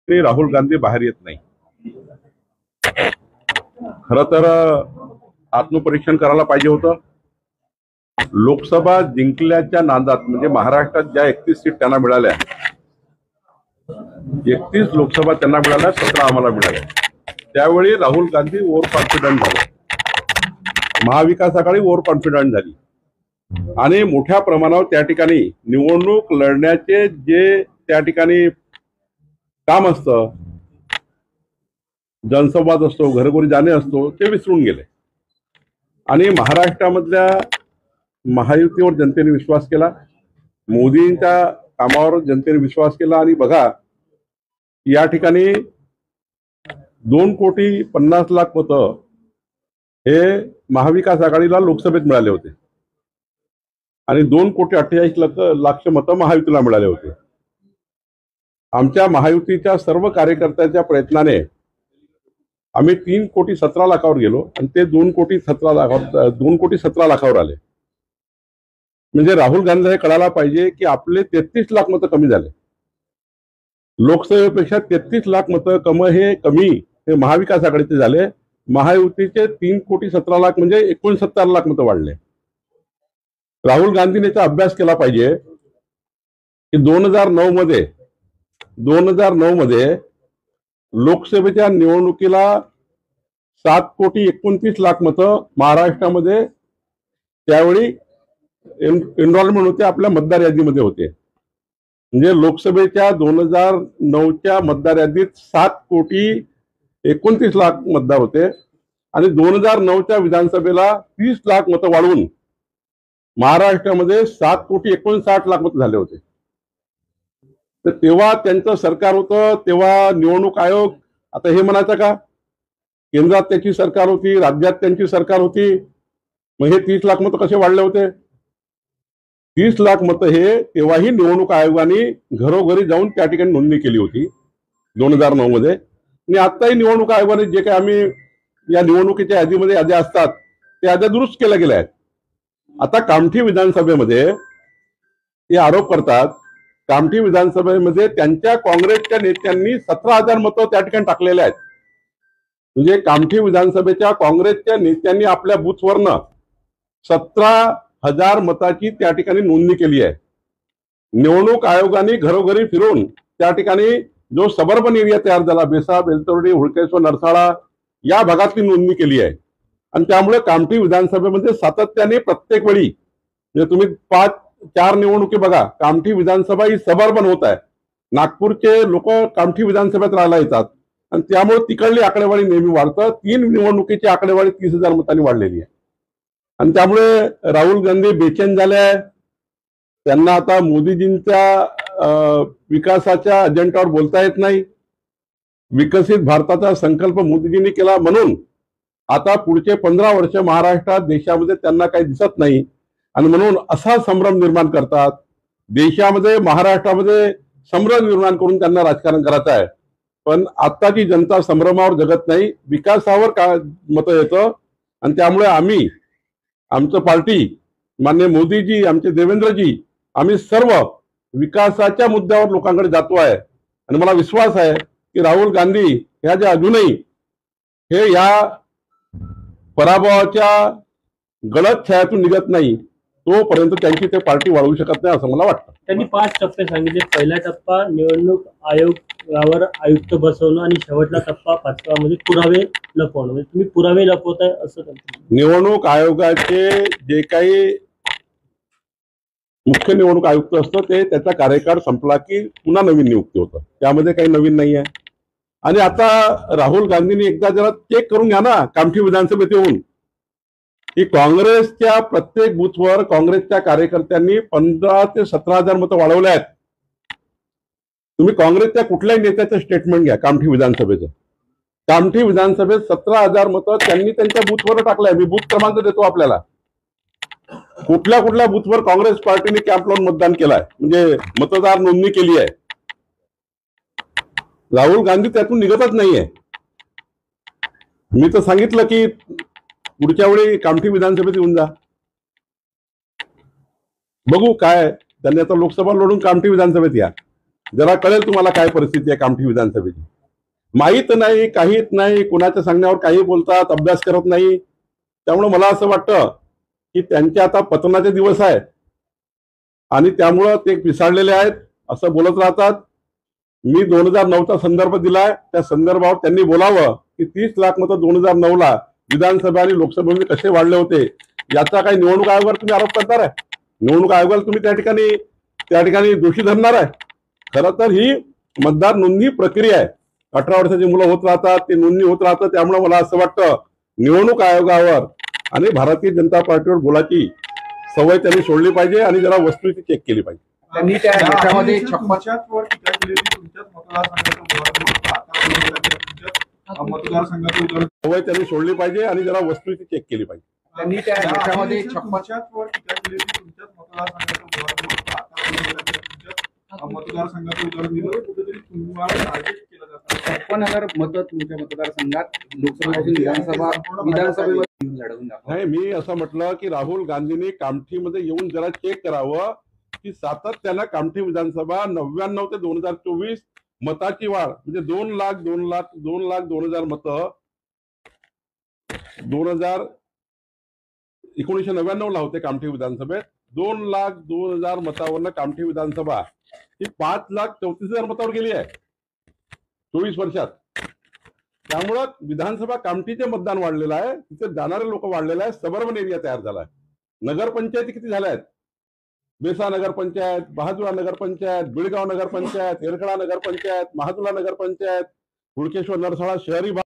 ते राहुल गांधी बाहेर येत नाही. खरं तर आत्मपरीक्षण करायला पाहिजे होतं. लोकसभा जिंकल्याच्या नादात म्हणजे महाराष्ट्रात ज्या 31 सीट त्यांना मिळाल्या, 31 लोकसभा त्यांना मिळाल्या, 17 आम्हाला मिळाल्या. त्यावेळी राहुल गांधी ओव्हर कॉन्फिडंट झाले, महाविकास आघाडी ओव्हर कॉन्फिडंट झाली आणि मोठ्या प्रमाणावर त्या ठिकाणी निवडणूक लढण्याचे जे त्या ठिकाणी काम असतं, जनसंवाद असतो, घरोघरी जाणे असतो, ते विसरून गेले आणि महाराष्ट्रामधल्या महायुतीवर जनतेने विश्वास केला, मोदींच्या कामावर जनतेने विश्वास केला. आणि बघा, या ठिकाणी 2,50,00,000 मतं हे महाविकास आघाडीला लोकसभेत मिळाले होते आणि 2,48,00,000 मतं महायुतीला मिळाले होते. आमच्या महायुतीच्या सर्व कार्यकर्त्यांच्या प्रयत्नाने आम्ही 3,17,00,000 गेलो आणि ते 2,17,00,000 आले. म्हणजे राहुल गांधी हे कळायला पाहिजे की आपले 33 लाख मतं कमी झाले. लोकसभेपेक्षा 33 लाख मतं कमी हे महाविकास आघाडीचे झाले. महायुतीचे 3,17,00,000 म्हणजे 69 लाख मतं वाढले. राहुल गांधीने याचा अभ्यास केला पाहिजे की 2009 मध्ये लोकसभेच्या निवडणुकीला 7,29,00,000 मतं महाराष्ट्रामध्ये त्यावेळी एनरोलमेंट होते, आपल्या मतदार यादीमध्ये होते. म्हणजे लोकसभेच्या 2009च्या मतदार यादीत 7,29,00,000 मतदार होते आणि 2009च्या विधानसभेला 30 लाख मतं वाढवून महाराष्ट्रामध्ये 7,59,00,000 मतं झाले होते. तर तेव्हा त्यांचं सरकार होतं, तेव्हा निवडणूक आयोग, आता हे म्हणायचं का केंद्रात त्याची सरकार होती, राज्यात त्यांची सरकार होती, मग हे 30 लाख मतं कसे वाढले होते? 30 लाख मतं हे तेव्हाही निवडणूक आयोगाने घरोघरी जाऊन त्या ठिकाणी नोंदणी केली होती 2009 मध्ये. आणि आताही निवडणूक आयोगाने जे काही आम्ही या निवडणुकीच्या यादीमध्ये याद्या असतात ते याद्या दुरुस्त केल्या गेल्या आहेत. आता कामठी विधानसभेमध्ये ते आरोप करतात, कामठी विधानसभेमध्ये त्यांच्या काँग्रेसच्या नेत्यांनी 17,000 मतं त्या ठिकाणी टाकलेले आहेत. म्हणजे कामठी विधानसभेच्या काँग्रेसच्या नेत्यांनी आपल्या बूथवरनं 17,000 मताची त्या ठिकाणी नोंदणी केली आहे. निवडणूक आयोगाने घरोघरी फिरून त्या ठिकाणी जो सबर्बन एरिया तयार झाला, बेसा, बेलतर्डी, हुडकेश्वर, नरसाळा या भागातली नोंदणी केली आहे. आणि त्यामुळे कामठी विधानसभेमध्ये सातत्याने प्रत्येक वेळी म्हणजे तुम्ही 5-4 निवडणुकी बघा, कामठी विधानसभा ही सबर्बन होत आहे. नागपूरचे लोक कामठी विधानसभेत राहायला येतात आणि त्यामुळे तिकडली आकडेवारी नेहमी वाढतं. 3 निवडणुकीची आकडेवारी 30,000 मतांनी वाढलेली आहे. आणि त्यामुळे राहुल गांधी बेचैन झाले आहे. त्यांना आता मोदीजींच्या विकासाच्या अजेंड्यावर बोलता येत नाही. विकसित भारताचा संकल्प मोदीजींनी केला म्हणून आता पुढचे 15 वर्ष महाराष्ट्रात देशामध्ये त्यांना काही दिसत नाही आणि म्हणून असा संभ्रम निर्माण करतात. देशामध्ये महाराष्ट्रामध्ये संभ्रम निर्माण करून त्यांना राजकारण करायचं आहे. पण आताची जनता संभ्रमावर जगत नाही, विकासावर मतं येतं. आणि त्यामुळे आम्ही, आमचं पार्टी, माननीय मोदीजी, आमचे देवेंद्रजी, आम्ही सर्व विकासाच्या मुद्द्यावर लोकांकडे जातो आहे. आणि मला विश्वास आहे की राहुल गांधी ह्या ज्या अजूनही हे या पराभवाच्या गलत छायातून निघत नाही तोपर्यंत त्यांची ते पार्टी वाढवू शकत नाही असं मला वाटतं. त्यांनी 5 टप्पे सांगितले. पहिला टप्पा निवडणूक आयोगावर आयुक्त बसवणं आणि शेवटला टप्पा 5वा म्हणजे पुरावे लपवणं. म्हणजे तुम्ही पुरावे लपवताय असं. निवडणूक आयोगाचे जे काही मुख्य निवडणूक आयुक्त असतं ते त्याचा कार्यकाळ संपला की पुन्हा नवीन नियुक्ती होतं, त्यामध्ये काही नवीन नाही आहे. आणि आता राहुल गांधींनी एकदा जरा चेक करून घ्या ना कामठी विधानसभेत येऊन की काँग्रेसच्या प्रत्येक बूथवर काँग्रेसच्या कार्यकर्त्यांनी 15,000 ते 17,000 मतं वाढवले आहेत. तुम्ही काँग्रेसच्या कुठल्याही नेत्याचं स्टेटमेंट घ्या कामठी विधानसभेचं. कामठी विधानसभेत 17,000 मतं त्यांनी त्यांच्या बूथवर टाकलंय. मी बूथ क्रमांक देतो आपल्याला. कुठल्या बूथवर काँग्रेस पार्टीने कॅम्प लावून मतदान केलंय, म्हणजे मतदार नोंदणी केली आहे. राहुल गांधी त्यातून निघतच नाहीये. मी तर सांगितलं की पुढच्या वेळी कामठी विधानसभेत येऊन जा, बघू काय. त्यांनी आता लोकसभा लढून कामठी विधानसभेत या. जरा कळेल तुम्हाला काय परिस्थिती आहे कामठी विधानसभेची. माहीत नाही, काहीच नाही, कुणाच्या सांगण्यावर काही बोलतात, अभ्यास करत नाही. त्यामुळे मला असं वाटतं की त्यांचे आता पतनाचे दिवस आहेत आणि त्यामुळं ते पिसाळलेले आहेत असं बोलत राहतात. मी 2009चा संदर्भ दिलाय, त्या संदर्भावर त्यांनी बोलावं की 30 लाख मतं 2009ला विधानसभा आणि लोकसभेमध्ये कसे वाढले होते. याचा काही निवडणूक आयोगावर तुम्ही आरोप करणार आहे? निवडणूक आयोगाला तुम्ही त्या ठिकाणी दोषी धरणार आहे? खरं तर ही मतदार नोंदणी प्रक्रिया आहे. 18 वर्षाची मुलं होत राहतात, ते नोंदणी होत राहतं. त्यामुळे मला असं वाटतं निवडणूक आयोगावर आणि भारतीय जनता पार्टीवर बोलायची सवय त्यांनी सोडली पाहिजे आणि जरा वस्तुस्थिती चेक केली पाहिजे. त्यांनी त्या देशामध्ये 56 तुमच्याचवर टीका केलेली, तुमच्याच मतदारसंघाचं उदाहरण सवय त्यांनी सोडली पाहिजे आणि जरा वस्तुस्थिती चेक केली पाहिजे. त्यांनी त्या देशामध्ये 56 तुमच्याचवर टीका केलेली, तुमच्याच मतदारसंघाचं उदाहरण दिलं, कुठेतरी तुम्हाला टार्गेट केलं जातं. 56,000 मतं तुमच्या मतदारसंघात लोकसभेपासून विधानसभेमध्ये लढवून दाखवा. नाही, मी असं म्हटलं की राहुल गांधींनी कामठीमध्ये येऊन जरा चेक करावं की सातत्यानं कामठी विधानसभा 99 ते 2024 मताची वाढ म्हणजे 2,00,000 मतं 1999 ला होते कामठी विधानसभेत. 2,02,000 मतावरनं कामठी विधानसभा ही 5,34,000 मतावर गेली आहे 24 वर्षात. त्यामुळं विधानसभा कामठीचे मतदान वाढलेलं आहे, तिथे जाणारे लोक वाढलेले आहे. सबर्बन एरिया तयार झाला आहे. नगरपंचायती किती झाल्या आहेत? बेसा नगरपंचायत, बहादुरा नगरपंचायत, बिळगाव नगरपंचायत, एरकडा नगरपंचायत, महादुला नगरपंचायत, हुडकेश्वर नरसाळा शहरी भाग